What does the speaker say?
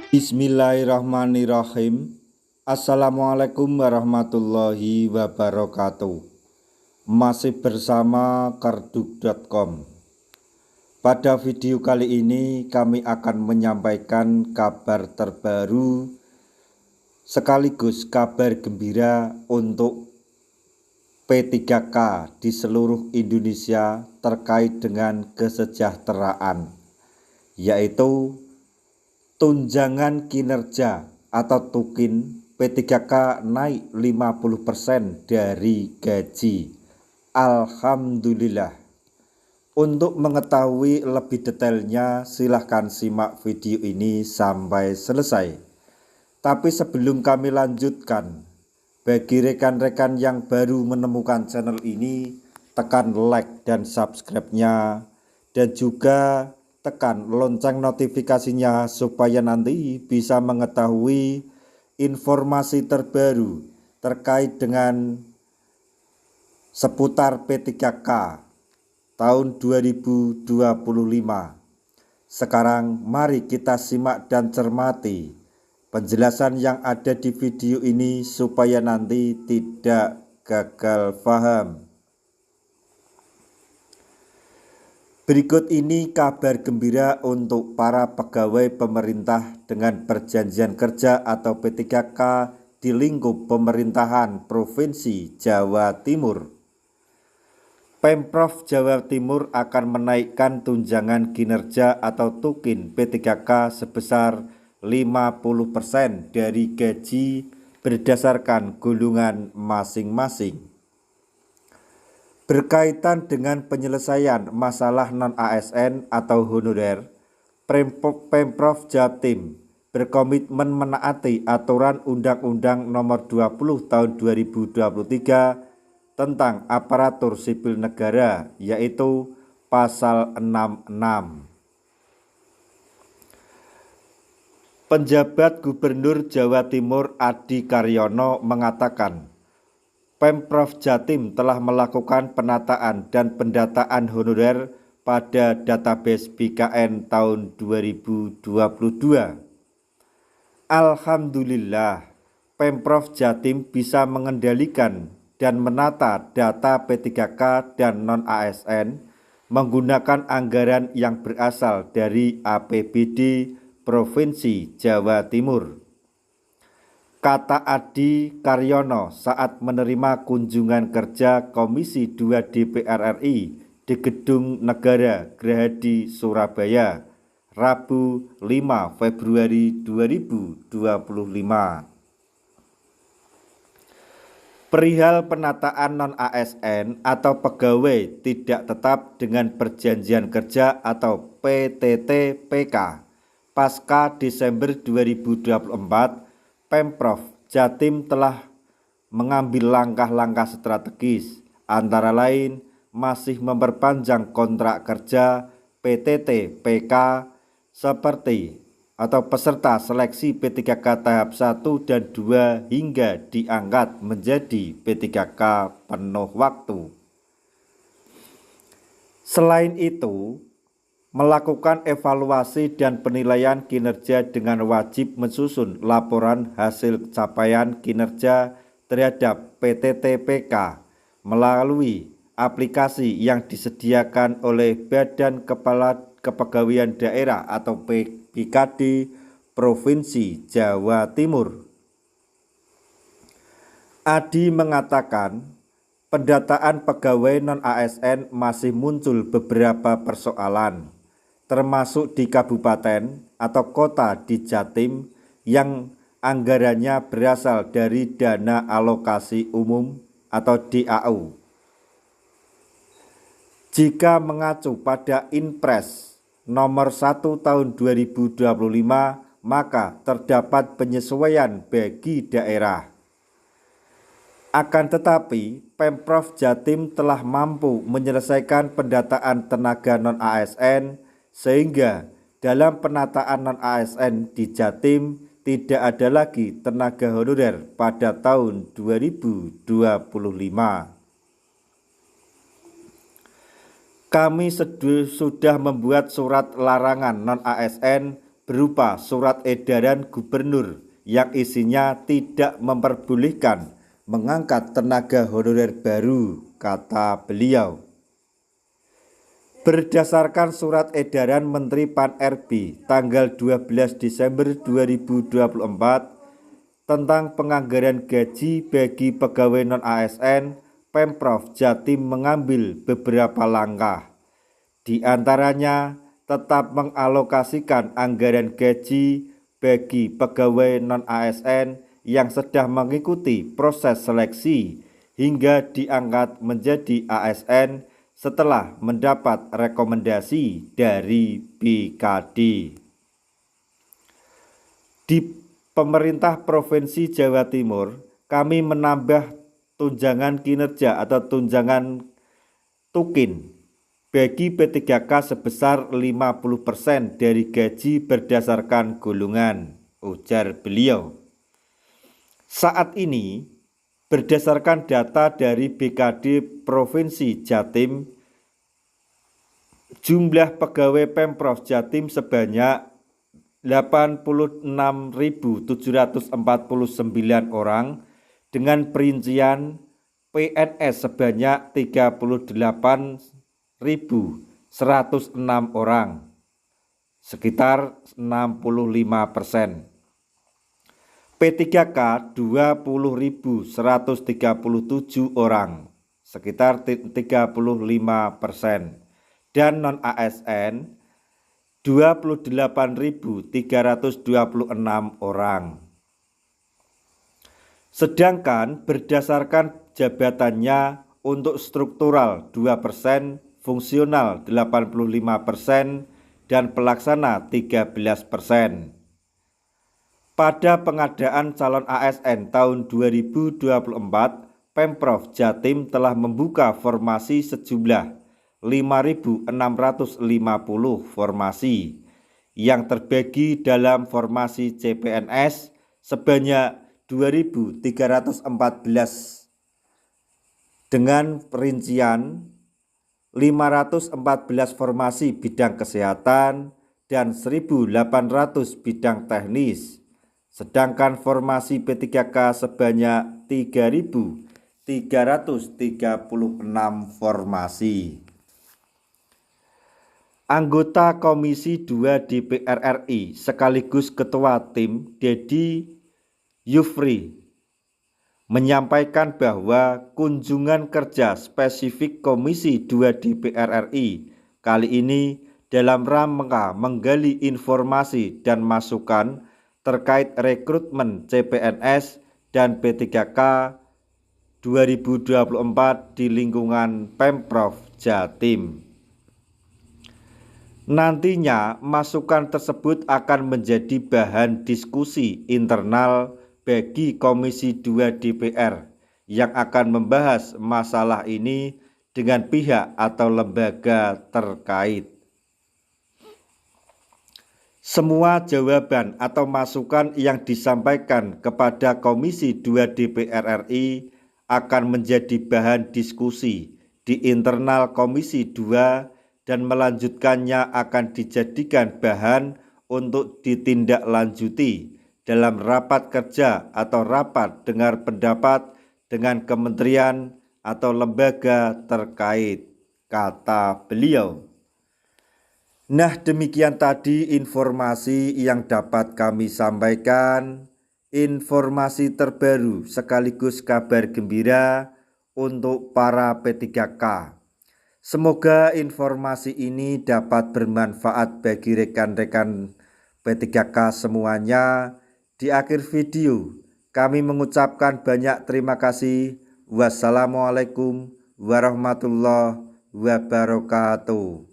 Bismillahirrahmanirrahim. Assalamualaikum warahmatullahi wabarakatuh. Masih bersama karduk.com. Pada video kali ini kami akan menyampaikan kabar terbaru sekaligus kabar gembira untuk P3K di seluruh Indonesia terkait dengan kesejahteraan, yaitu tunjangan kinerja atau tukin P3K naik 50% dari gaji. Alhamdulillah. Untuk mengetahui lebih detailnya silahkan simak video ini sampai selesai. Tapi sebelum kami lanjutkan, bagi rekan-rekan yang baru menemukan channel ini, tekan like dan subscribe-nya, dan juga tekan lonceng notifikasinya supaya nanti bisa mengetahui informasi terbaru terkait dengan seputar P3K tahun 2025. Sekarang mari kita simak dan cermati penjelasan yang ada di video ini supaya nanti tidak gagal paham. Berikut ini kabar gembira untuk para pegawai pemerintah dengan perjanjian kerja atau P3K di lingkup pemerintahan Provinsi Jawa Timur. Pemprov Jawa Timur akan menaikkan tunjangan kinerja atau tukin P3K sebesar 50% dari gaji berdasarkan golongan masing-masing. Berkaitan dengan penyelesaian masalah non-ASN atau honorer, Pemprov Jatim berkomitmen menaati aturan Undang-Undang Nomor 20 Tahun 2023 tentang aparatur sipil negara, yaitu Pasal 66. Penjabat Gubernur Jawa Timur Adi Karyono mengatakan, Pemprov Jatim telah melakukan penataan dan pendataan honorer pada database BKN tahun 2022. Alhamdulillah, Pemprov Jatim bisa mengendalikan dan menata data P3K dan non-ASN menggunakan anggaran yang berasal dari APBD Provinsi Jawa Timur. Kata Adi Karyono saat menerima kunjungan kerja Komisi 2 DPR RI di Gedung Negara Gerahadi, Surabaya, Rabu 5 Februari 2025. Perihal penataan non-ASN atau pegawai tidak tetap dengan perjanjian kerja atau PTT-PK pasca Desember 2024, Pemprov Jatim telah mengambil langkah-langkah strategis, antara lain masih memperpanjang kontrak kerja PTT-PK seperti atau peserta seleksi P3K tahap 1 dan 2 hingga diangkat menjadi P3K penuh waktu. Selain itu, melakukan evaluasi dan penilaian kinerja dengan wajib mensusun laporan hasil capaian kinerja terhadap PTT-PK melalui aplikasi yang disediakan oleh Badan Kepala Kepegawaian Daerah atau BKD Provinsi Jawa Timur. Adi mengatakan, pendataan pegawai non-ASN masih muncul beberapa persoalan, termasuk di kabupaten atau kota di Jatim yang anggarannya berasal dari dana alokasi umum atau DAU. Jika mengacu pada Inpres Nomor 1 Tahun 2025, maka terdapat penyesuaian bagi daerah. Akan tetapi, Pemprov Jatim telah mampu menyelesaikan pendataan tenaga non-ASN sehingga dalam penataan non-ASN di Jatim tidak ada lagi tenaga honorer pada tahun 2025. Kami sudah membuat surat larangan non-ASN berupa surat edaran gubernur yang isinya tidak memperbolehkan mengangkat tenaga honorer baru, kata beliau. Berdasarkan surat edaran Menteri Pan-RB tanggal 12 Desember 2024 tentang penganggaran gaji bagi pegawai non-ASN, Pemprov Jatim mengambil beberapa langkah. Di antaranya tetap mengalokasikan anggaran gaji bagi pegawai non-ASN yang sedang mengikuti proses seleksi hingga diangkat menjadi ASN setelah mendapat rekomendasi dari BKD. Di pemerintah Provinsi Jawa Timur, kami menambah tunjangan kinerja atau tunjangan tukin bagi P3K sebesar 50% dari gaji berdasarkan golongan, ujar beliau. Saat ini, berdasarkan data dari BKD Provinsi Jatim, jumlah pegawai Pemprov Jatim sebanyak 86.749 orang dengan perincian PNS sebanyak 38.106 orang, sekitar 65%. P3K 20.137 orang, sekitar 35%, dan non-ASN 28.326 orang. Sedangkan berdasarkan jabatannya untuk struktural 2%, fungsional 85%, dan pelaksana 13%. Pada pengadaan calon ASN tahun 2024, Pemprov Jatim telah membuka formasi sejumlah 5.650 formasi yang terbagi dalam formasi CPNS sebanyak 2.314 dengan perincian 514 formasi bidang kesehatan dan 1.800 bidang teknis. Sedangkan formasi P3K sebanyak 3.336 formasi. Anggota Komisi 2 DPR RI sekaligus Ketua Tim Dedi Yufri menyampaikan bahwa kunjungan kerja spesifik Komisi 2 DPR RI kali ini dalam rangka menggali informasi dan masukan terkait rekrutmen CPNS dan P3K 2024 di lingkungan Pemprov Jatim. Nantinya masukan tersebut akan menjadi bahan diskusi internal bagi Komisi 2 DPR yang akan membahas masalah ini dengan pihak atau lembaga terkait. Semua jawaban atau masukan yang disampaikan kepada Komisi 2 DPR RI akan menjadi bahan diskusi di internal Komisi 2 dan melanjutkannya akan dijadikan bahan untuk ditindaklanjuti dalam rapat kerja atau rapat dengar pendapat dengan kementerian atau lembaga terkait, kata beliau. Nah, demikian tadi informasi yang dapat kami sampaikan, informasi terbaru sekaligus kabar gembira untuk para P3K. Semoga informasi ini dapat bermanfaat bagi rekan-rekan P3K semuanya. Di akhir video, kami mengucapkan banyak terima kasih. Wassalamualaikum warahmatullahi wabarakatuh.